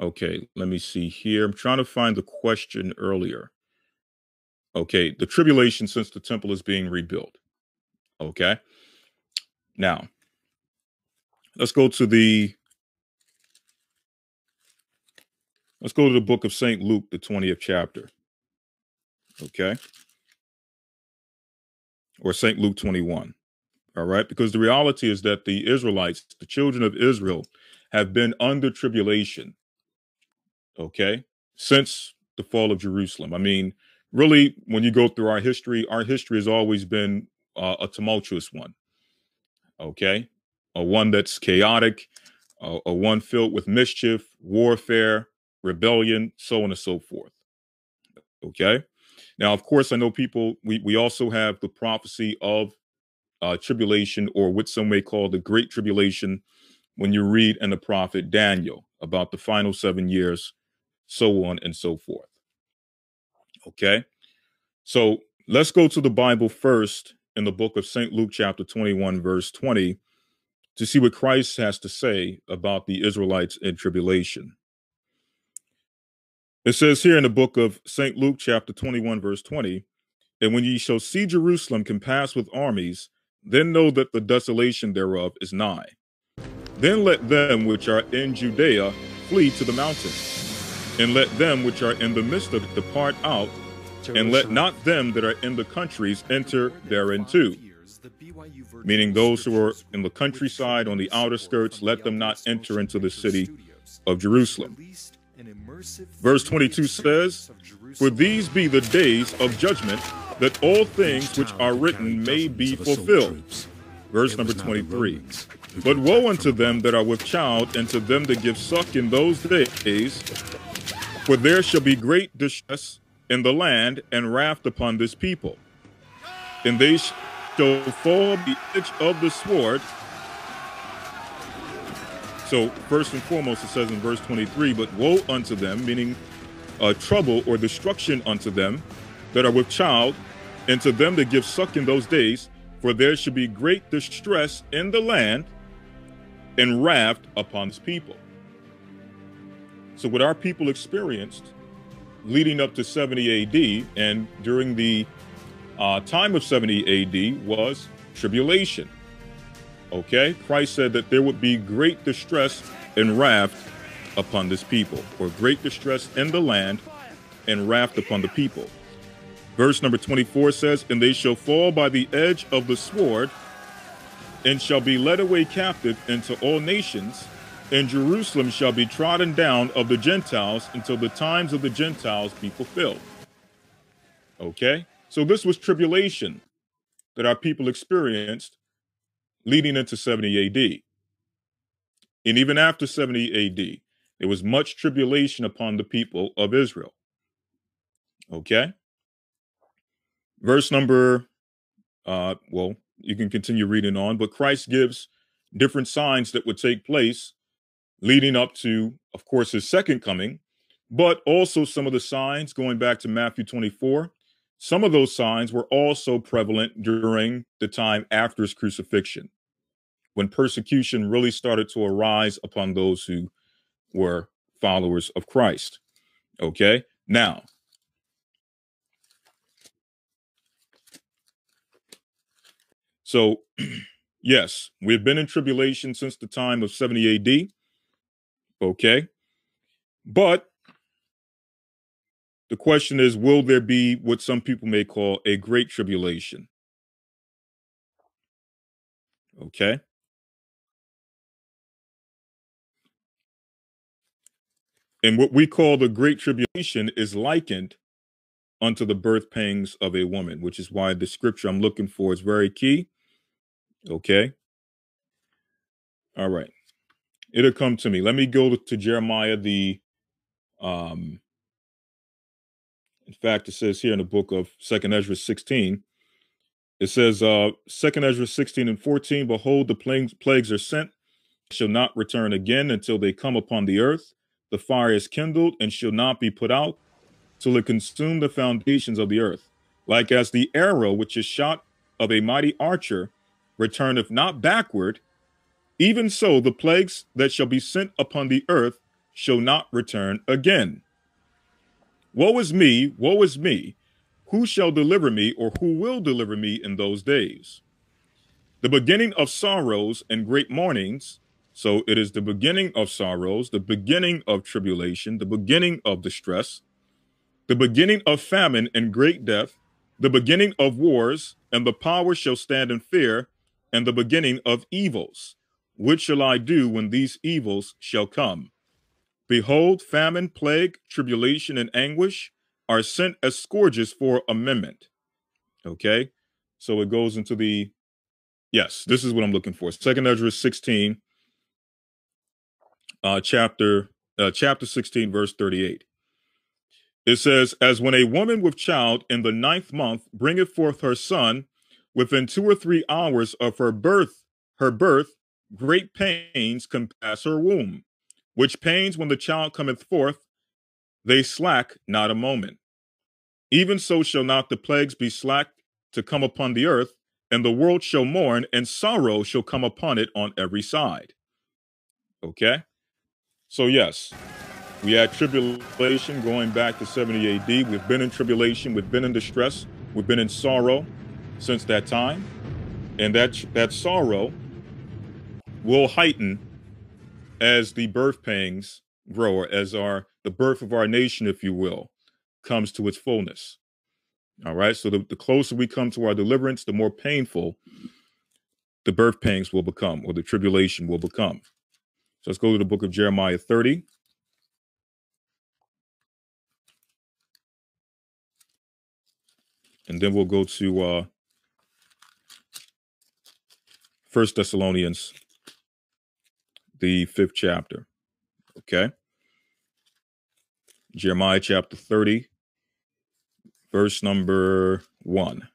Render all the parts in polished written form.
Okay, let me see here. I'm trying to find the question earlier. Okay, the tribulation since the temple is being rebuilt. Okay. Now, let's go to the book of St. Luke, the 20th chapter. Okay? Or St. Luke 21. All right? Because the reality is that the Israelites, the children of Israel, have been under tribulation, okay, since the fall of Jerusalem. I mean, really, when you go through our history has always been a tumultuous one, okay? A one that's chaotic, a one filled with mischief, warfare, rebellion, so on and so forth, okay? Now, of course, I know people, we also have the prophecy of tribulation, or what some may call the Great Tribulation, when you read in the prophet Daniel about the final 7 years, so on and so forth. Okay, so let's go to the Bible first in the book of St. Luke, chapter 21, verse 20, to see what Christ has to say about the Israelites in tribulation. It says here in the book of St. Luke, chapter 21, verse 20, and when ye shall see Jerusalem compassed with armies, then know that the desolation thereof is nigh. Then let them which are in Judea flee to the mountains, and let them which are in the midst of it depart out, and let not them that are in the countries enter thereinto. Meaning those who are in the countryside, on the outer skirts, let them not enter into the city of Jerusalem. Verse 22 says, for these be the days of judgment, that all things which are written may be fulfilled. Verse number 23. But woe unto them that are with child, and to them that give suck in those days, for there shall be great distress in the land, and wrath upon this people. And they shall fall the edge of the sword. So first and foremost, it says in verse 23, but woe unto them, meaning trouble or destruction unto them that are with child, and to them that give suck in those days, for there should be great distress in the land, and wrath upon his people. So what our people experienced leading up to 70 AD and during the time of 70 AD was tribulation. Okay, Christ said that there would be great distress and wrath upon this people, or great distress in the land and wrath upon the people. Verse number 24 says, and they shall fall by the edge of the sword, and shall be led away captive into all nations, and Jerusalem shall be trodden down of the Gentiles until the times of the Gentiles be fulfilled. Okay, so this was tribulation that our people experienced leading into 70 AD. And even after 70 AD, there was much tribulation upon the people of Israel. Okay. Verse number, well, you can continue reading on, but Christ gives different signs that would take place leading up to, of course, his second coming, but also some of the signs going back to Matthew 24. Some of those signs were also prevalent during the time after his crucifixion, when persecution really started to arise upon those who were followers of Christ. Okay, now, so yes, we've been in tribulation since the time of 70 AD. Okay, but the question is, will there be what some people may call a great tribulation? Okay. And what we call the Great Tribulation is likened unto the birth pangs of a woman, which is why the scripture I'm looking for is very key. Okay. All right. It'll come to me. Let me go to Jeremiah, in fact, it says here in the book of 2nd Ezra 16, it says, 2nd Ezra 16 and 14, behold, the plagues are sent, shall not return again until they come upon the earth. The fire is kindled and shall not be put out till it consume the foundations of the earth. Like as the arrow which is shot of a mighty archer returneth not backward, even so the plagues that shall be sent upon the earth shall not return again. Woe is me, woe is me. Who shall deliver me, or who will deliver me in those days? The beginning of sorrows and great mournings. So it is the beginning of sorrows, the beginning of tribulation, the beginning of distress, the beginning of famine and great death, the beginning of wars, and the power shall stand in fear, and the beginning of evils. What shall I do when these evils shall come? Behold, famine, plague, tribulation, and anguish are sent as scourges for amendment. Okay, so it goes into the, yes, this is what I'm looking for. 2 Ezra 16, chapter 16, verse 38. It says, as when a woman with child in the 9th month bringeth forth her son, within 2 or 3 hours of her birth, great pains compass her womb, which pains when the child cometh forth, they slack not a moment. Even so shall not the plagues be slack to come upon the earth, and the world shall mourn, and sorrow shall come upon it on every side. Okay? So yes, we had tribulation going back to 70 AD. We've been in tribulation. We've been in distress. We've been in sorrow since that time. And that sorrow will heighten as the birth pangs grow, or as the birth of our nation, if you will, comes to its fullness. All right. So the closer we come to our deliverance, the more painful the birth pangs will become, or the tribulation will become. So let's go to the book of Jeremiah 30. And then we'll go to 1 Thessalonians, the 5th chapter. Okay. Jeremiah chapter 30, verse number 1.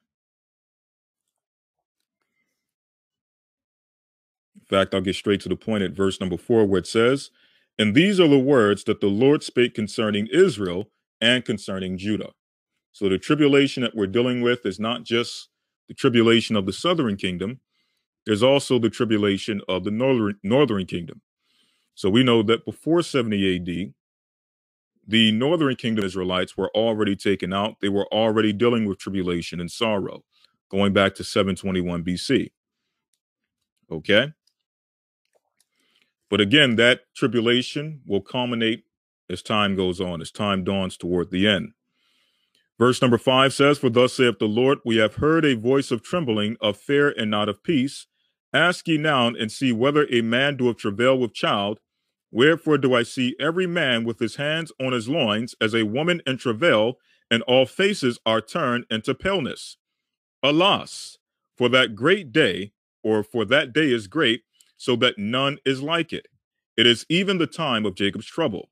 In fact, I'll get straight to the point at verse number 4, where it says, and these are the words that the Lord spake concerning Israel and concerning Judah. So the tribulation that we're dealing with is not just the tribulation of the southern kingdom. There's also the tribulation of the northern kingdom. So we know that before 70 AD, the northern kingdom Israelites were already taken out. They were already dealing with tribulation and sorrow, going back to 721 BC. Okay? But again, that tribulation will culminate as time goes on, as time dawns toward the end. Verse number 5 says, for thus saith the Lord, we have heard a voice of trembling, of fear and not of peace. Ask ye now and see whether a man doeth travail with child. Wherefore do I see every man with his hands on his loins as a woman in travail, and all faces are turned into paleness. Alas, for that great day, or for that day is great, so that none is like it. It is even the time of Jacob's trouble,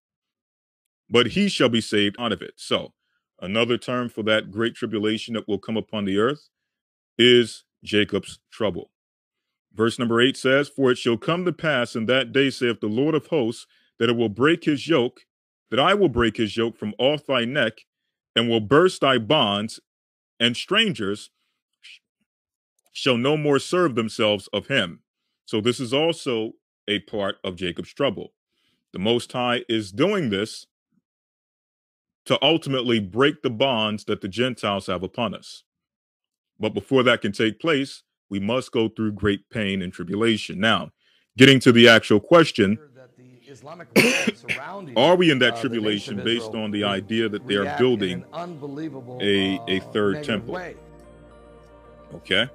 but he shall be saved out of it. So, another term for that great tribulation that will come upon the earth is Jacob's trouble. Verse number 8 says, for it shall come to pass in that day, saith the Lord of hosts, that it will break his yoke, that I will break his yoke from off thy neck, and will burst thy bonds, and strangers shall no more serve themselves of him. So this is also a part of Jacob's trouble. The Most High is doing this to ultimately break the bonds that the Gentiles have upon us. But before that can take place, we must go through great pain and tribulation. Now, getting to the actual question, are we in that tribulation based on the idea that they are building a third temple? Okay.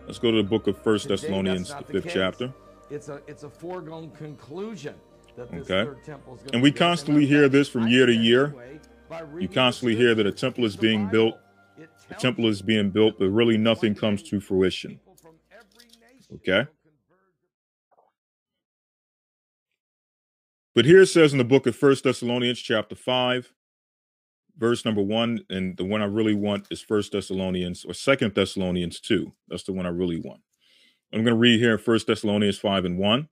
Let's go to the book of 1 Thessalonians, the 5th chapter. It's a foregone conclusion that this okay. third temple is going And we constantly hear this from year to year. You constantly hear that a temple is being built. The temple is being built, but really nothing comes to fruition. Okay. But here it says in the book of 1 Thessalonians chapter 5, verse number 1, and the one I really want is 1 Thessalonians or 2 Thessalonians 2. That's the one I really want. I'm going to read here in 1 Thessalonians 5 and 1.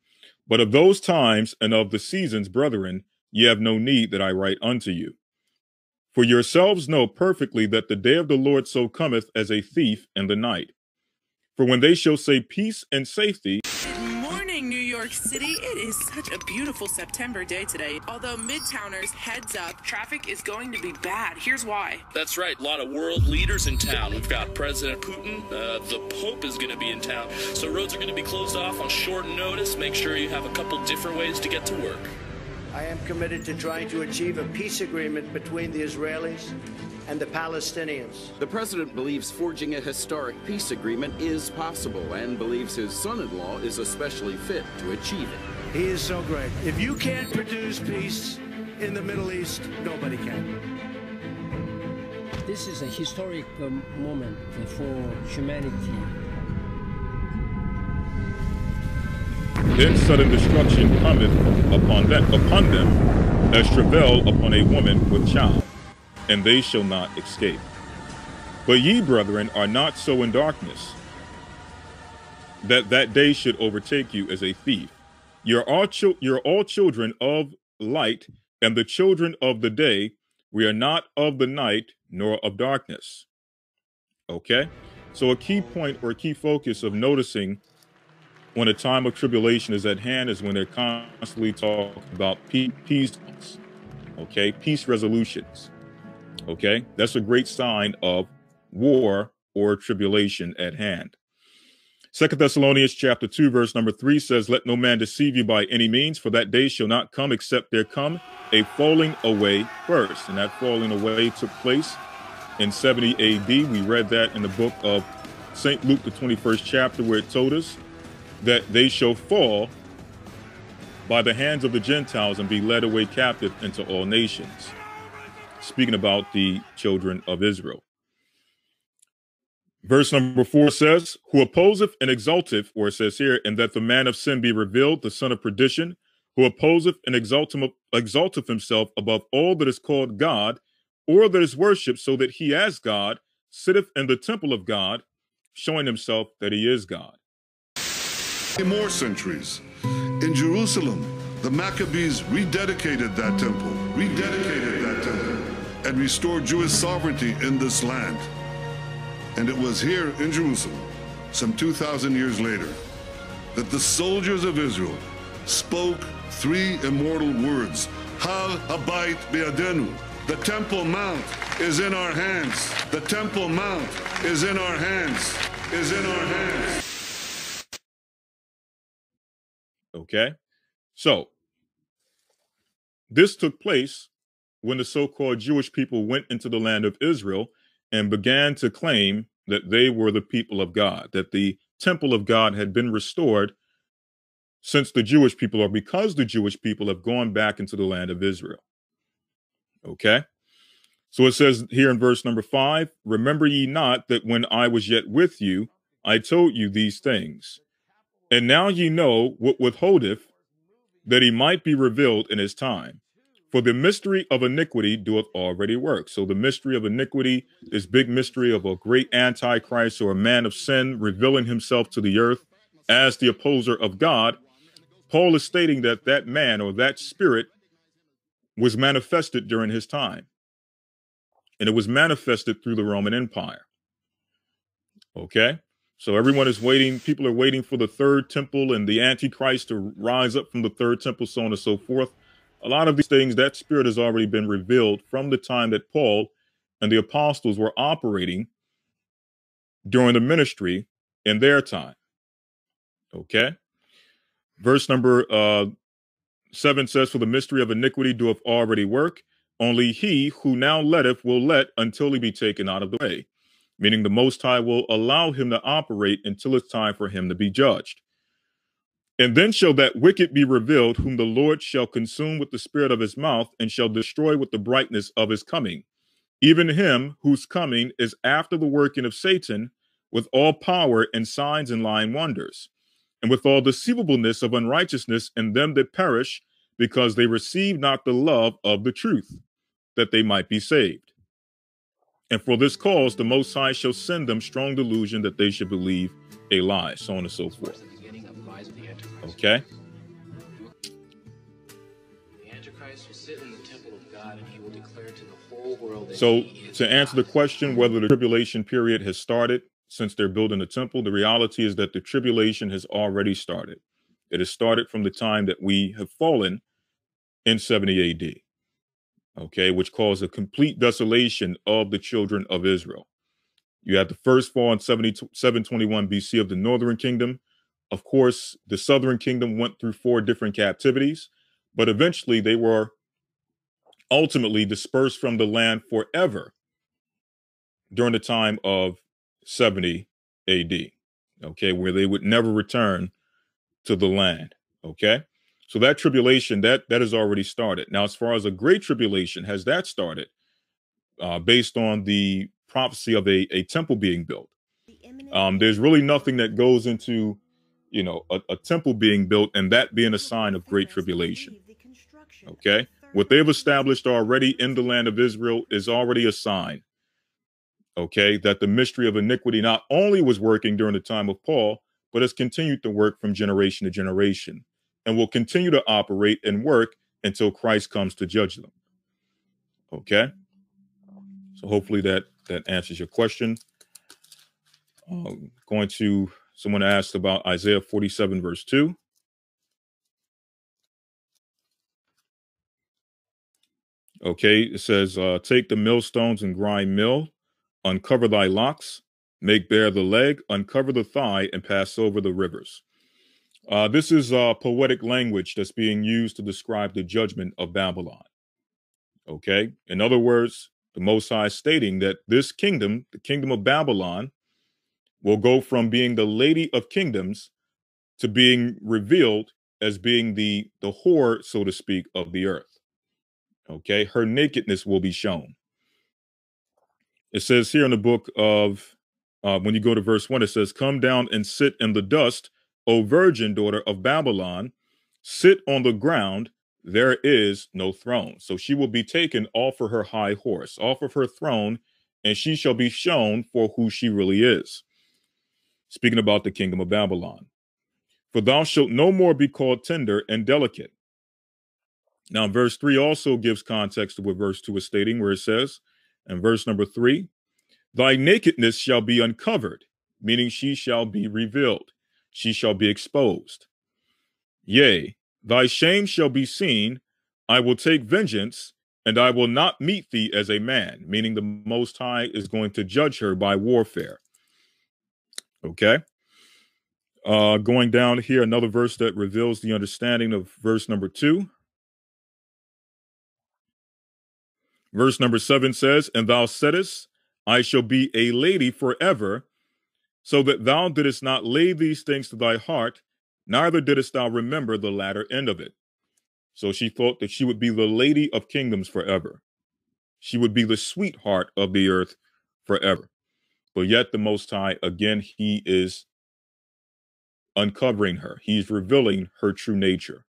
But of those times and of the seasons, brethren, ye have no need that I write unto you. For yourselves know perfectly that the day of the Lord so cometh as a thief in the night. For when they shall say peace and safety, York City, it is such a beautiful September day today. Although Midtowners, heads up, traffic is going to be bad. Here's why. That's right, a lot of world leaders in town. We've got President Putin, the Pope is going to be in town. So roads are going to be closed off on short notice. Make sure you have a couple different ways to get to work. I am committed to trying to achieve a peace agreement between the Israelis and the Palestinians. The president believes forging a historic peace agreement is possible and believes his son-in-law is especially fit to achieve it. He is so great. If you can't produce peace in the Middle East, nobody can. This is a historic moment for humanity. Then sudden destruction cometh upon them as travail upon a woman with child, and they shall not escape. But ye, brethren, are not so in darkness, that that day should overtake you as a thief. You're all children of light, and the children of the day. We are not of the night, nor of darkness. Okay? So a key point or a key focus of noticing when a time of tribulation is at hand is when they're constantly talking about peace, okay, peace resolutions, okay? That's a great sign of war or tribulation at hand. 2 Thessalonians chapter 2, verse number 3 says, let no man deceive you by any means, for that day shall not come except there come a falling away first. And that falling away took place in 70 AD. We read that in the book of St. Luke, the 21st chapter, where it told us that they shall fall by the hands of the Gentiles and be led away captive into all nations. Speaking about the children of Israel. Verse number 4 says, who opposeth and exalteth, or it says here, and that the man of sin be revealed, the son of perdition, who opposeth and exalteth himself above all that is called God, or that is worshipped, so that he as God sitteth in the temple of God, showing himself that he is God. More centuries. In Jerusalem, the Maccabees rededicated that temple, and restored Jewish sovereignty in this land. And it was here in Jerusalem, some 2,000 years later, that the soldiers of Israel spoke three immortal words, Hal Habayit Be'adenu. The Temple Mount is in our hands. The Temple Mount is in our hands, Okay, so this took place when the so-called Jewish people went into the land of Israel and began to claim that they were the people of God, that the temple of God had been restored since the Jewish people, or because the Jewish people have gone back into the land of Israel. Okay, so it says here in verse number 5, remember ye not that when I was yet with you, I told you these things. And now ye know what withholdeth, that he might be revealed in his time. For the mystery of iniquity doeth already work. So the mystery of iniquity, this big mystery of a great antichrist or a man of sin revealing himself to the earth as the opposer of God, Paul is stating that that man or that spirit was manifested during his time. And it was manifested through the Roman Empire. Okay? So everyone is waiting, people are waiting for the third temple and the Antichrist to rise up from the third temple, so on and so forth. A lot of these things, that spirit has already been revealed from the time that Paul and the apostles were operating during the ministry in their time. Okay? Verse number 7 says, for the mystery of iniquity doeth already work. Only he who now letteth will let until he be taken out of the way. Meaning the Most High will allow him to operate until it's time for him to be judged. And then shall that wicked be revealed, whom the Lord shall consume with the spirit of his mouth, and shall destroy with the brightness of his coming. Even him whose coming is after the working of Satan, with all power and signs and lying wonders, and with all deceivableness of unrighteousness in them that perish, because they receive not the love of the truth, that they might be saved. And for this cause, the Most High shall send them strong delusion that they should believe a lie, so on and so forth. Okay? The Antichrist will sit in the temple of God, and he will declare to the whole world that So, he is to answer God. the question whether the tribulation period has started since they're building the temple, the reality is that the tribulation has already started. It has started from the time that we have fallen in 70 AD. Okay, which caused a complete desolation of the children of Israel. You had the first fall in 721 BC of the northern kingdom. Of course, the southern kingdom went through 4 different captivities, but eventually they were ultimately dispersed from the land forever during the time of 70 AD, okay, where they would never return to the land, okay? So that tribulation, that has already started. Now, as far as a great tribulation, has that started? Based on the prophecy of a temple being built. There's really nothing that goes into, a temple being built and that being a sign of great tribulation. Okay? What they've established already in the land of Israel is already a sign, okay, that the mystery of iniquity not only was working during the time of Paul, but has continued to work from generation to generation and will continue to operate and work until Christ comes to judge them. Okay? So hopefully that answers your question. Someone asked about Isaiah 47 verse 2. Okay, it says, take the millstones and grind mill, uncover thy locks, make bare the leg, uncover the thigh, and pass over the rivers. This is poetic language that's being used to describe the judgment of Babylon. Okay, in other words, the Most High stating that this kingdom, the kingdom of Babylon, will go from being the lady of kingdoms to being revealed as being the whore, so to speak, of the earth. Okay, her nakedness will be shown. It says here in the book of, when you go to verse 1, it says, come down and sit in the dust, O virgin daughter of Babylon, sit on the ground, there is no throne. So she will be taken off of her high horse, off of her throne, and she shall be shown for who she really is. Speaking about the kingdom of Babylon. For thou shalt no more be called tender and delicate. Now, verse 3 also gives context to what verse 2 is stating, where it says, in verse number 3, thy nakedness shall be uncovered, meaning she shall be revealed. She shall be exposed. Yea, thy shame shall be seen. I will take vengeance, and I will not meet thee as a man, meaning the Most High is going to judge her by warfare. Okay? Going down here, another verse that reveals the understanding of verse number 2. Verse number 7 says, and thou saidest, I shall be a lady forever, so that thou didst not lay these things to thy heart, neither didst thou remember the latter end of it. So she thought that she would be the lady of kingdoms forever. She would be the sweetheart of the earth forever. But yet the Most High, again, he is uncovering her. He's revealing her true nature,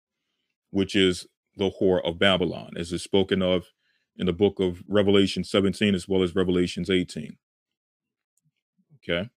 which is the whore of Babylon, as is spoken of in the book of Revelation 17 as well as Revelations 18. Okay.